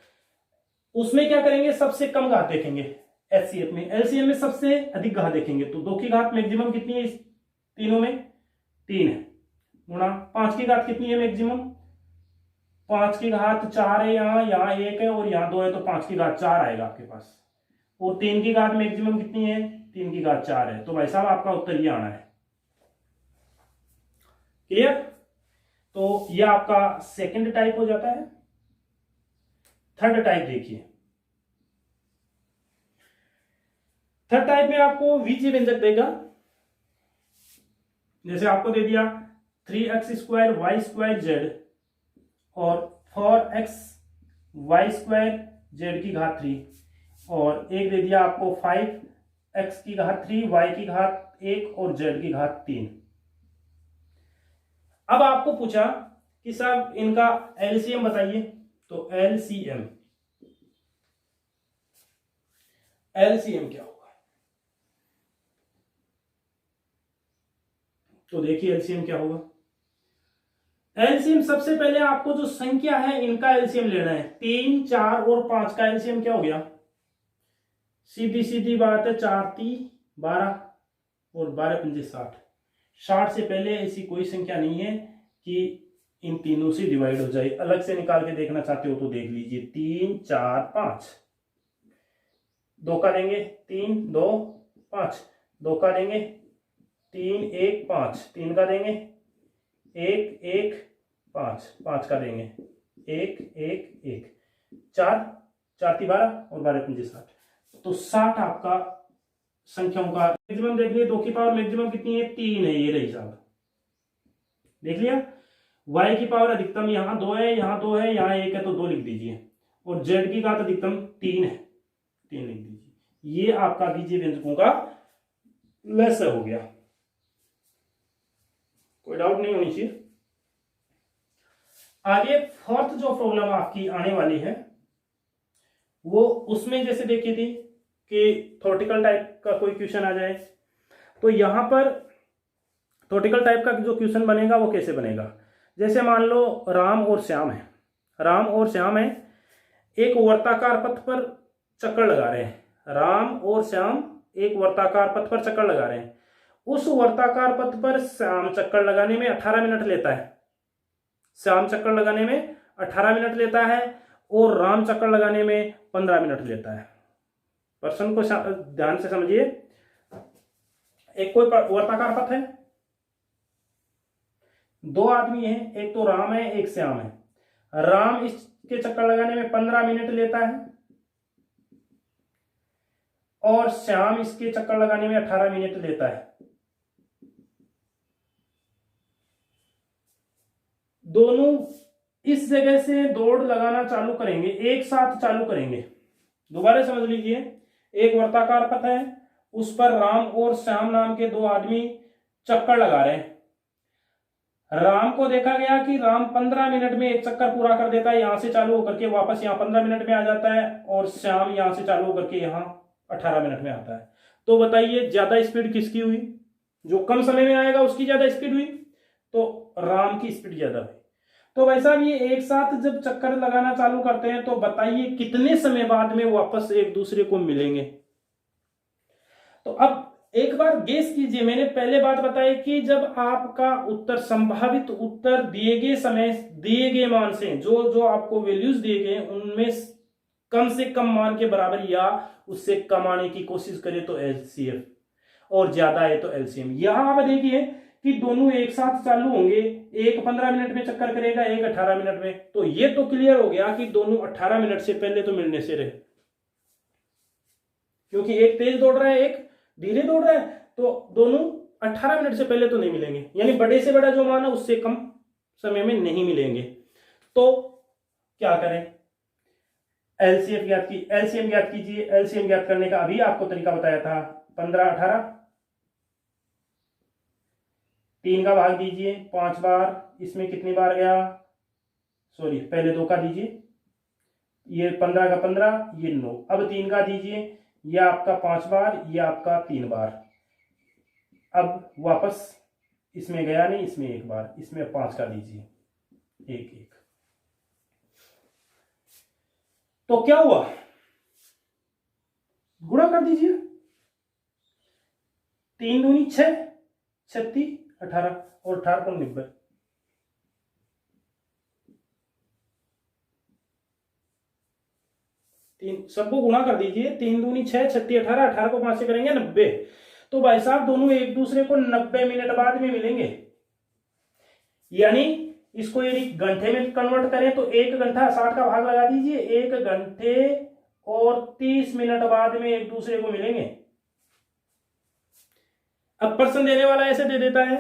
उसमें क्या करेंगे, सबसे कम घात देखेंगे एचसीएफ में, एलसीएम में सबसे अधिक घात देखेंगे। तो 2 की घात मैक्सिमम कितनी है इस तीनों में, 3 है, गुणा 5 की घात कितनी है मैक्सिमम, 5 की घात 4 है, यहाँ 1 है और यहाँ 2 है, तो 5 की घात 4 आएगा आपके पास। और 3 की घात मैक्सिमम कितनी है, 3 की घात 4 है। तो भाई साहब आपका उत्तर ये आना है। क्लियर। तो ये आपका सेकंड टाइप हो जाता है। थर्ड टाइप देखिए, थर्ड टाइप में आपको बीजीय व्यंजक देगा, जैसे आपको दे दिया 3x² y² और 4x y² z की घात 3 और एक दे दिया आपको 5x की घात 3 y की घात 1 और z की घात 3। अब आपको पूछा कि साहब इनका एलसीएम बताइए, तो एलसीएम क्या होगा, तो देखिए एलसीएम क्या होगा। एलसीएम सबसे पहले आपको जो संख्या है इनका एलसीएम लेना है। 3, 4 और 5 का एलसीएम क्या हो गया, सीधी सीधी बात है, 4 3 12 और 12 5 60। 60 से पहले ऐसी कोई संख्या नहीं है कि इन तीनों से डिवाइड हो जाए। अलग से निकाल के देखना चाहते हो तो देख लीजिए, 3 4 5, 2 का देंगे 3 2 5, 2 का देंगे 3 1 5, 3 का देंगे 1 1 5, 5 का देंगे 1 1 1, 4 4 12 और 12 5 60। तो 60 आपका संख्याओं का मैक्सिमम देख लिया। 2 की पावर मैक्सिमम कितनी है, 3 है, ये रही साहब, देख लिया। y की पावर अधिकतम यहाँ 2 है, यहाँ 2 है, यहाँ 1 है, तो 2 लिख दीजिए। और z की घात अधिकतम 3 है, 3 लिख दीजिए। ये आपका बीजीय व्यंजकों का लेसन हो गया, कोई डाउट नहीं होनी चाहिए। आगे फोर्थ जो प्रॉब्लम आपकी आने वाली है वो उसमें जैसे देखी थी कि थ्योरेटिकल टाइप का कोई क्वेश्चन आ जाए, तो यहां पर थ्योरेटिकल टाइप का जो क्वेश्चन बनेगा वो कैसे बनेगा। जैसे मान लो राम और श्याम है, राम और श्याम है, एक वर्ताकार पथ पर चक्कर लगा रहे हैं। राम और श्याम एक वर्ताकार पथ पर चक्कर लगा रहे हैं। उस वर्ताकार पथ पर श्याम चक्कर लगाने में 18 मिनट लेता है, श्याम चक्कर लगाने में 18 मिनट लेता है और राम चक्कर लगाने में 15 मिनट लेता है। प्रश्न को ध्यान से समझिए। एक कोई वर्ताकार पथ है, 2 आदमी हैं, एक तो राम है एक श्याम है। राम इसके चक्कर लगाने में 15 मिनट लेता है और श्याम इसके चक्कर लगाने में 18 मिनट लेता है। दोनों इस जगह से दौड़ लगाना चालू करेंगे, एक साथ चालू करेंगे। दोबारा समझ लीजिए, एक वर्ताकार पथ है, उस पर राम और श्याम नाम के 2 आदमी चक्कर लगा रहे हैं। राम को देखा गया कि राम 15 मिनट में एक चक्कर पूरा कर देता है, यहां से चालू होकर के वापस यहां 15 मिनट में आ जाता है, और श्याम यहां से चालू होकर के यहां 18 मिनट में आता है। तो बताइए ज्यादा स्पीड किसकी हुई? जो कम समय में आएगा उसकी ज्यादा स्पीड हुई, तो राम की स्पीड ज्यादा हुई। तो भाई साहब ये एक साथ जब चक्कर लगाना चालू करते हैं तो बताइए कितने समय बाद में वापस एक दूसरे को मिलेंगे? तो अब एक बार गेस कीजिए, मैंने पहले बात बताई कि जब आपका उत्तर, संभावित उत्तर दिए गए समय, दिए गए मान से, जो जो आपको वैल्यूज दिए गए उनमें कम से कम मान के बराबर या उससे कम आने की कोशिश करें तो एलसीएफ, और ज्यादा है तो एलसीएम। यहां आप देखिए कि दोनों एक साथ चालू होंगे, एक 15 मिनट में चक्कर करेगा, एक 18 मिनट में। तो ये तो क्लियर हो गया कि दोनों 18 मिनट से पहले तो मिलने से रहे, क्योंकि एक तेज दौड़ रहा है एक धीरे दौड़ रहा है, तो दोनों 18 मिनट से पहले तो नहीं मिलेंगे, यानी बड़े से बड़ा जो मान है उससे कम समय में नहीं मिलेंगे। तो क्या करें? एलसीएम ज्ञात की, एलसीएम ज्ञात कीजिए। एलसीएम ज्ञात करने का अभी आपको तरीका बताया था, 15 18, 3 का भाग दीजिए 5 बार, इसमें कितनी बार गया, सॉरी पहले 2 का दीजिए, ये 15 का 15, ये 9, अब 3 का दीजिए, ये आपका 5 बार, ये आपका 3 बार। अब वापस इसमें गया नहीं, इसमें 1 बार, इसमें 5 का दीजिए, 1 1। तो क्या हुआ? गुणा कर दीजिए, 3 दूनी 6, 36 18 और 18 को 90, तीन सबको गुणा कर दीजिए, 3 दूनी 6, 36 18, 18 को 5 से करेंगे 90। तो भाई साहब दोनों एक दूसरे को 90 मिनट बाद में मिलेंगे। यानी इसको यदि घंटे में कन्वर्ट करें तो 1 घंटा 60 का भाग लगा दीजिए, 1 घंटे और 30 मिनट बाद में एक दूसरे को मिलेंगे। अब प्रश्न देने वाला ऐसे दे देता है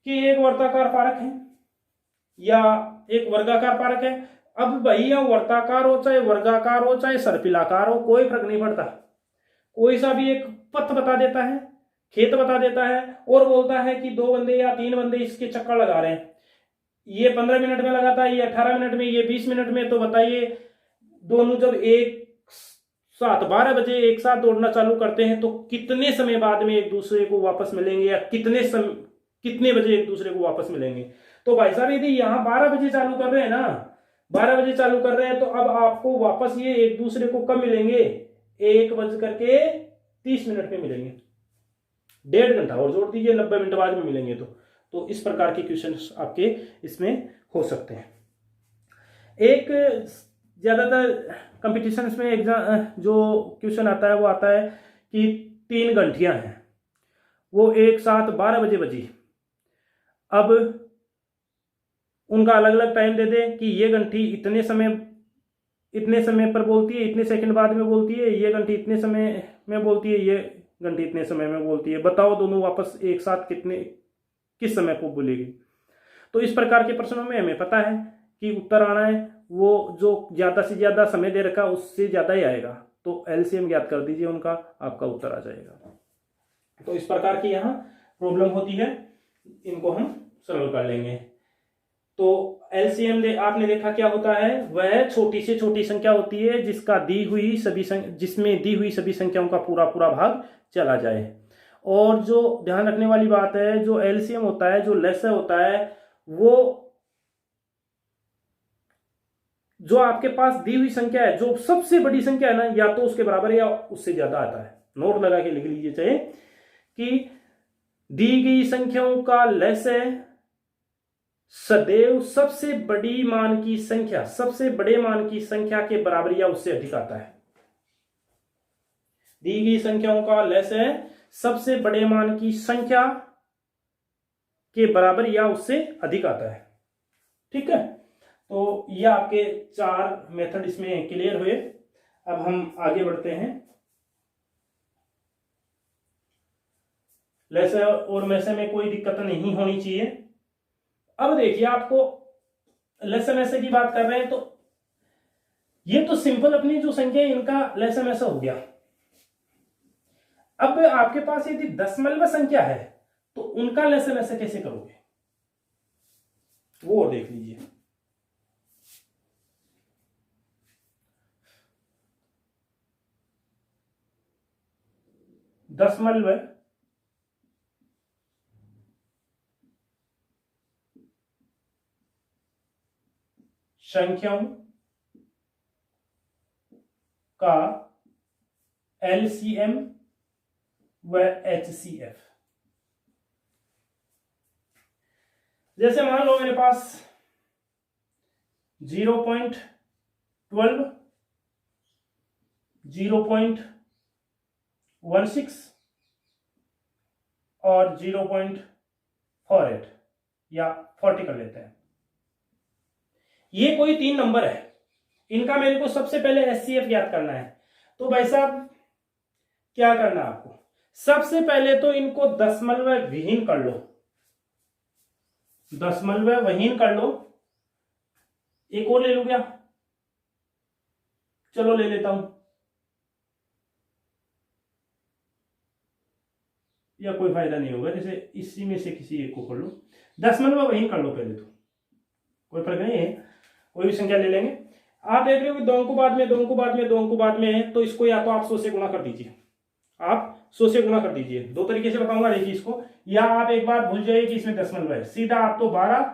कि एक वर्ताकार पारक है या एक वर्गाकार पारक है। अब भैया वर्ताकार हो चाहे वर्गाकार हो चाहे सर्पिलाकार हो, कोई फर्क नहीं पड़ता, कोई सा भी एक पथ बता देता है, खेत बता देता है और बोलता है कि 2 बंदे या 3 बंदे इसके चक्कर लगा रहे हैं, ये 15 मिनट में लगाता है, ये 18 मिनट में, ये 20 मिनट में। तो बताइए दोनों जब एक साथ 12 बजे एक साथ दौड़ना चालू करते हैं तो कितने समय बाद में एक दूसरे को वापस मिलेंगे, या कितने बजे एक दूसरे को वापस मिलेंगे? तो भाई साहब यदि यहाँ 12 बजे चालू कर रहे हैं ना, 12 बजे चालू कर रहे हैं, तो अब आपको वापस ये एक दूसरे को कब मिलेंगे? 1:30 में मिलेंगे, 1.5 घंटा और जोड़ दीजिए, 90 मिनट बाद में मिलेंगे। तो इस प्रकार के क्वेश्चन आपके इसमें हो सकते हैं। एक ज्यादातर कंपटीशन में एग्जाम जो क्वेश्चन आता है वो आता है कि 3 घंटियां हैं, वो एक साथ 12 बजे बजी, अब उनका अलग अलग टाइम दे दें कि ये घंटी इतने समय पर बोलती है, इतने सेकंड बाद में बोलती है, ये घंटी इतने समय में बोलती है, ये घंटी इतने समय में बोलती है, बताओ दोनों वापस एक साथ किस समय को बोलेगी? तो इस प्रकार के प्रश्नों में हमें पता है कि उत्तर आना है वो जो ज्यादा से ज्यादा समय दे रखा उससे ज्यादा ही आएगा, तो एलसीएम ज्ञात कर दीजिए उनका, आपका उत्तर आ जाएगा। तो इस प्रकार की यहाँ प्रॉब्लम होती है, इनको हम सरल कर लेंगे। तो एलसीएम आपने देखा क्या होता है, वह छोटी से छोटी संख्या होती है जिसमें दी हुई सभी संख्याओं का पूरा पूरा भाग चला जाए। और जो ध्यान रखने वाली बात है, जो एलसीएम होता है, जो लेसर होता है, वो जो आपके पास दी हुई संख्या है, जो सबसे बड़ी संख्या है ना, या तो उसके बराबर या उससे ज्यादा आता है। नोट लगा के लिख लीजिए चाहे कि दी गई संख्याओं का लेसर सदैव सबसे बड़ी मान की संख्या, सबसे बड़े मान की संख्या के बराबर या उससे अधिक आता है। दी गई संख्याओं का लेसर सबसे बड़े मान की संख्या के बराबर या उससे अधिक आता है। ठीक है, तो ये आपके 4 मेथड इसमें क्लियर हुए। अब हम आगे बढ़ते हैं। लेसर और मेसर में कोई दिक्कत नहीं होनी चाहिए। अब देखिए, आपको लेसर मेसर की बात कर रहे हैं, तो ये तो सिंपल अपनी जो संख्या है इनका लेसर मेसर हो गया। अब आपके पास यदि दशमलव संख्या है तो उनका लेसर मेसर कैसे करोगे, वो देख लीजिए। दशमलव संख्याओं का एलसीएम व एचसीएफ। जैसे मान लो मेरे पास 0.12, 0.16 और 0.48 या 40 कर लेते हैं। ये कोई 3 नंबर है, इनका मेरे को सबसे पहले एचसीएफ ज्ञात करना है। तो भाई साहब क्या करना है आपको, सबसे पहले तो इनको दशमलव विहीन कर लो, दशमलव विहीन कर लो। एक और ले लो क्या, चलो ले लेता हूं, या कोई फायदा नहीं होगा, जैसे इसी में से किसी एक को कर लो, दशमलव विहीन कर लो पहले तो, कोई फर्क नहीं है, कोई भी संख्या ले लेंगे। आप देख रहे हो कि 2 अंकों बाद में 2 अंकों बाद में 2 अंकों बाद में है, तो इसको या तो आप 100 से गुणा कर दीजिए, आप 100 से गुणा कर दीजिए। 2 तरीके से बताऊंगा देखिए इसको, या आप एक बार भूल जाइए कि इसमें दशमलव है, सीधा आप तो 12,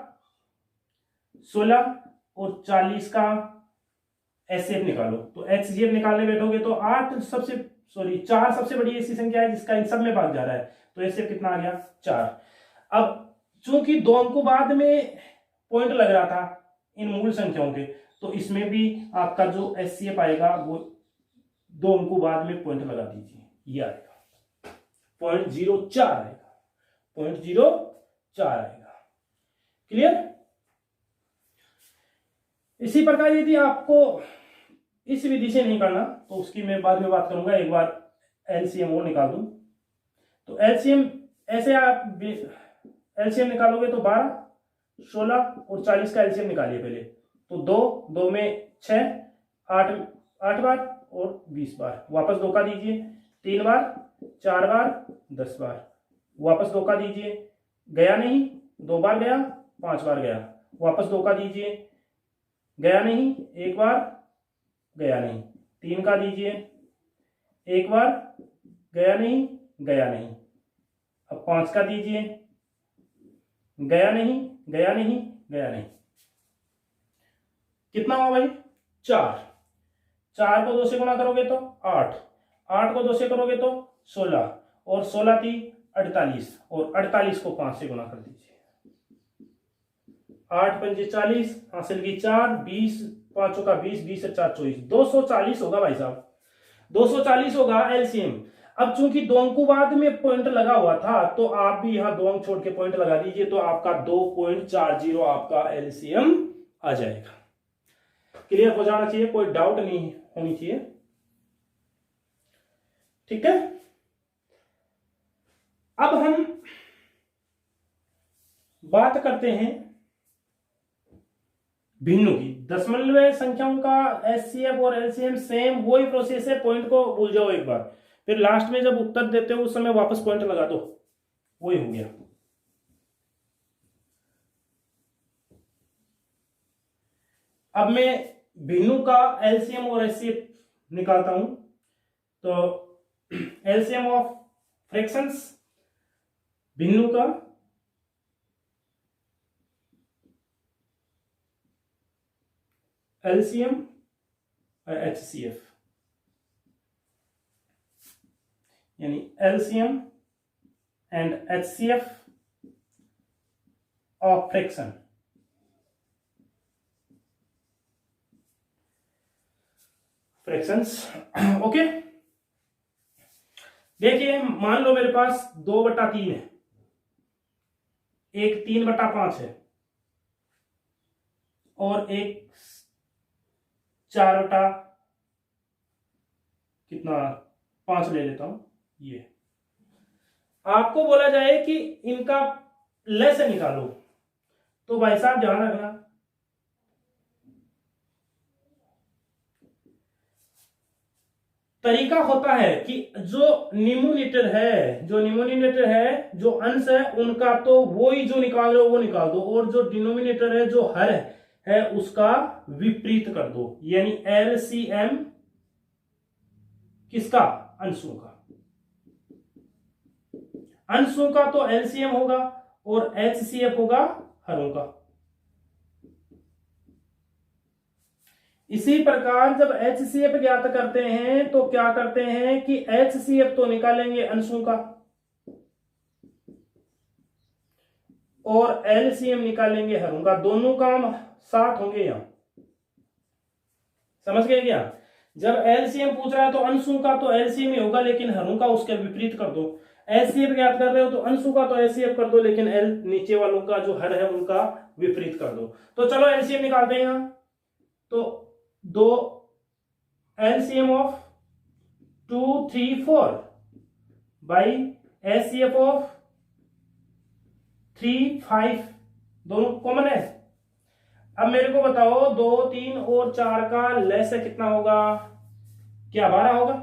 16 और 40 का एचसीएफ निकालो। तो एचसीएफ निकालने बैठोगे तो 4 सबसे बड़ी ऐसी संख्या है जिसका इन सब में भाग जा रहा है, तो एचसीएफ कितना आ गया 4। अब चूंकि 2 अंकों बाद में पॉइंट लग रहा था इन मूल संख्याओं के, तो इसमें भी आपका जो एचसीएफ आएगा वो 2 अंकों बाद में पॉइंट लगा दीजिए, ये आएगा 0.04 आएगा, 0.04 आएगा। क्लियर। इसी प्रकार यदि आपको इस विधि से नहीं करना तो उसकी मैं बाद में बात करूंगा, एक बार एलसीएम और निकाल दूं। तो एलसीएम ऐसे आप एलसीएम निकालोगे तो 12, 16 और 40 का एलसीएम निकालिए पहले। तो 2 में 6, 8 बार और 20 बार, वापस 2 का दीजिए, 3 बार, 4 बार, 10 बार, वापस 2 का दीजिए, गया नहीं, 2 बार गया, 5 बार गया, वापस 2 का दीजिए, गया नहीं, 1 बार, गया नहीं, 3 का दीजिए, 1 बार, गया नहीं, गया नहीं, अब 5 का दीजिए, गया नहीं, गया नहीं, गया नहीं, कितना हुआ भाई 4। 4 को 2 से गुणा करोगे तो 8, 8 को 2 से करोगे तो 16 और 16 थी 48 और 48 को 5 से गुणा कर दीजिए, 8 पंजे 40, हासिल की 4, 20, 5 का 20, 20 से 4 24, 240 होगा भाई साहब, 240 होगा एलसीएम। अब चूंकि 2 अंकों बाद में पॉइंट लगा हुआ था तो आप भी यहां 2 अंक छोड़ के पॉइंट लगा दीजिए, तो आपका 2.40 आपका एलसीएम आ जाएगा। क्लियर हो जाना चाहिए, कोई डाउट नहीं होनी चाहिए, ठीक है। अब हम बात करते हैं भिन्नों की। दशमलव संख्याओं का एचसीएफ और एलसीएम सेम वही प्रोसेस है, पॉइंट को भूल जाओ एक बार, फिर लास्ट में जब उत्तर देते हो उस समय वापस पॉइंट लगा दो, वही हो गया। अब मैं भिन्नों का एलसीएम और एचसीएफ निकालता हूं। तो एलसीएम ऑफ फ्रैक्शंस, भिन्नों का एलसीएम और एचसीएफ, यानी LCM and HCF of fraction. Fractions, okay. देखिए मान लो मेरे पास 2/3 है, एक 3/5 है और एक 4 कितना 5 ले लेता हूं। ये आपको बोला जाए कि इनका लय से निकालो, तो भाई साहब ध्यान रखना, तरीका होता है कि जो न्यूमरेटर है, जो अंश है उनका तो वही जो निकाल रहे हो वो निकाल दो, और जो डिनोमिनेटर है, जो हर है उसका विपरीत कर दो, यानी एलसीएम किसका, अंशों का। अंशों का तो एलसीएम होगा और एचसीएफ होगा हरों का। इसी प्रकार जब एचसीएफ ज्ञात करते हैं तो क्या करते हैं कि एचसीएफ तो निकालेंगे अंशों का और एलसीएम निकालेंगे हरों का। दोनों काम साथ होंगे यहां, समझ गए क्या? जब एलसीएम पूछ रहा है तो अंशों का तो एलसीएम ही होगा, लेकिन हरों का उसके विपरीत कर दो। एचसीएफ ज्ञात कर रहे हो तो अंशों का तो एचसीएफ कर दो, लेकिन एल नीचे वालों का जो हर है उनका विपरीत कर दो। तो चलो एलसीएम निकालते हैं यहां। तो दो LCM of 2 3 4 by HCF of 3 5, दोनों कॉमन है। अब मेरे को बताओ 2 3 और 4 का लेस है कितना होगा? क्या 12 होगा?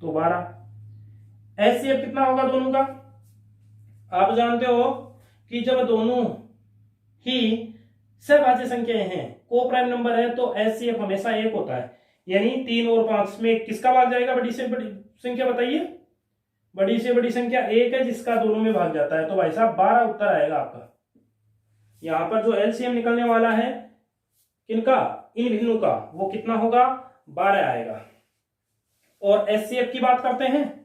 तो 12। एचसीएफ कितना होगा दोनों का? आप जानते हो कि जब दोनों ही सहभाज्य संख्याएं हैं, को प्राइम नंबर है, तो एचसीएफ हमेशा 1 होता है। यानी 3 और 5 में किसका भाग जाएगा? बड़ी से बड़ी संख्या बताइए। बड़ी से बड़ी संख्या 1 है जिसका दोनों में भाग जाता है। तो भाई साहब 12 उत्तर आएगा आपका। यहां पर जो एलसीएम निकलने वाला है किनका? इन भिन्नों का, वो कितना होगा? 12 आएगा। और एचसीएफ की बात करते हैं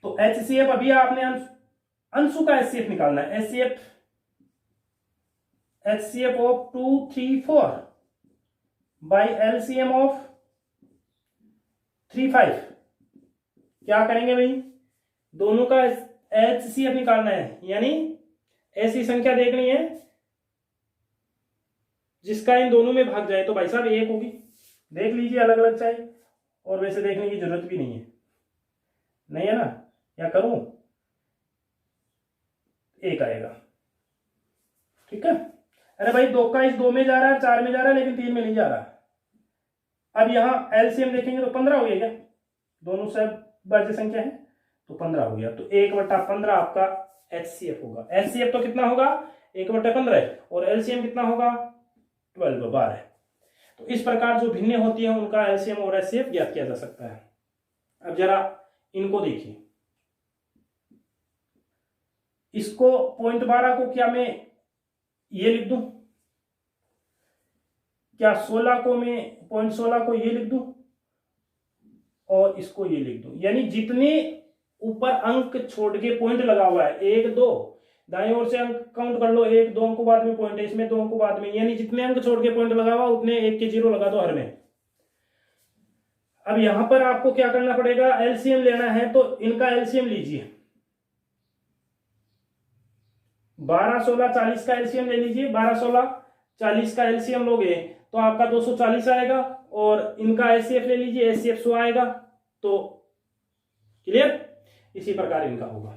तो एचसीएफ अभी आपने अंशों का एचसीएफ निकालना है। HCF of 2 3 4 by LCM of 3 5। क्या करेंगे भाई? दोनों का एचसीएफ निकालना है, यानी ऐसी संख्या देखनी है जिसका इन दोनों में भाग जाए। तो भाई साहब 1 होगी। देख लीजिए अलग अलग चाहे, और वैसे देखने की जरूरत भी नहीं है, नहीं है ना? या करूं? 1 आएगा, ठीक है। अरे भाई 2 का इस 2 में जा रहा है, 4 में जा रहा है, लेकिन 3 में नहीं जा रहा। अब यहां एलसीएम देखेंगे तो 15 हो गया क्या? दोनों सहभाज्य संख्या है तो 15 हो गया। तो 1/15 आपका एचसीएफ होगा। एचसीएफ तो कितना होगा? 1/15, और एलसीएम कितना होगा? 12। तो इस प्रकार जो भिन्न होती है उनका एलसीएम और एचसीएफ ज्ञात किया जा सकता है। अब जरा इनको देखिए। इसको 0.12 को क्या मैं ये लिख दूं? क्या 16 को मैं 0.16 को ये लिख दूं और इसको ये लिख दूं? यानी जितने ऊपर अंक छोड़ के पॉइंट लगा हुआ है, 1 2, दाएं ओर से अंक काउंट कर लो, 1 2 अंक बाद में पॉइंट है, इसमें 2 अंक बाद में, यानी जितने अंक छोड़ के पॉइंट लगा हुआ उतने 1 के 0 लगा दो हर में। अब यहां पर आपको क्या करना पड़ेगा? एलसीएम लेना है तो इनका एलसीएम लीजिए। 12 16 40 का एलसीएम ले लीजिए। 12 16 40 का एलसीएम लोगे तो आपका 240 आएगा, और इनका एचसीएफ ले लीजिए, एचसीएफ 100 आएगा। तो क्लियर? इसी प्रकार इनका होगा।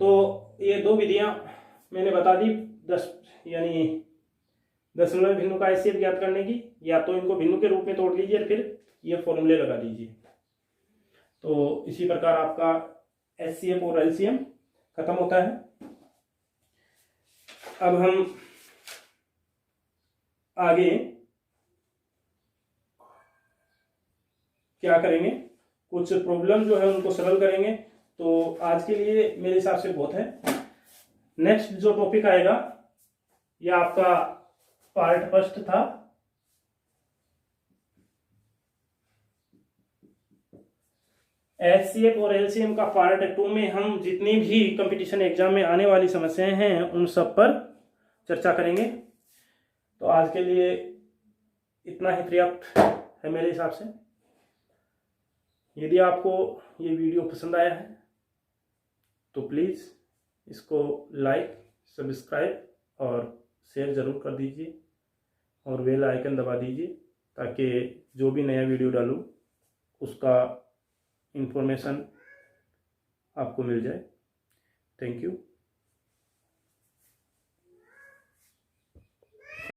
तो ये 2 विधियां मैंने बता दी, 10 यानी दशमलव भिन्नों का एचसीएफ ज्ञात करने की। या तो इनको भिन्नों के रूप में तोड़ लीजिए, फिर ये फॉर्मूले लगा दीजिए। तो इसी प्रकार आपका एचसीएफ और एलसीएम खत्म होता है। अब हम आगे क्या करेंगे? कुछ प्रॉब्लम जो है उनको सरल करेंगे। तो आज के लिए मेरे हिसाब से बहुत है। नेक्स्ट जो टॉपिक आएगा यह आपका पार्ट फर्स्ट था। एचसीएफ और एलसीएम का पार्ट 2 में हम जितनी भी कंपटीशन एग्जाम में आने वाली समस्याएं हैं उन सब पर चर्चा करेंगे। तो आज के लिए इतना ही पर्याप्त है मेरे हिसाब से। यदि आपको ये वीडियो पसंद आया है तो प्लीज़ इसको लाइक, सब्सक्राइब और शेयर ज़रूर कर दीजिए, और बेल आइकन दबा दीजिए ताकि जो भी नया वीडियो डालूँ उसका इंफॉर्मेशन आपको मिल जाए। Thank you.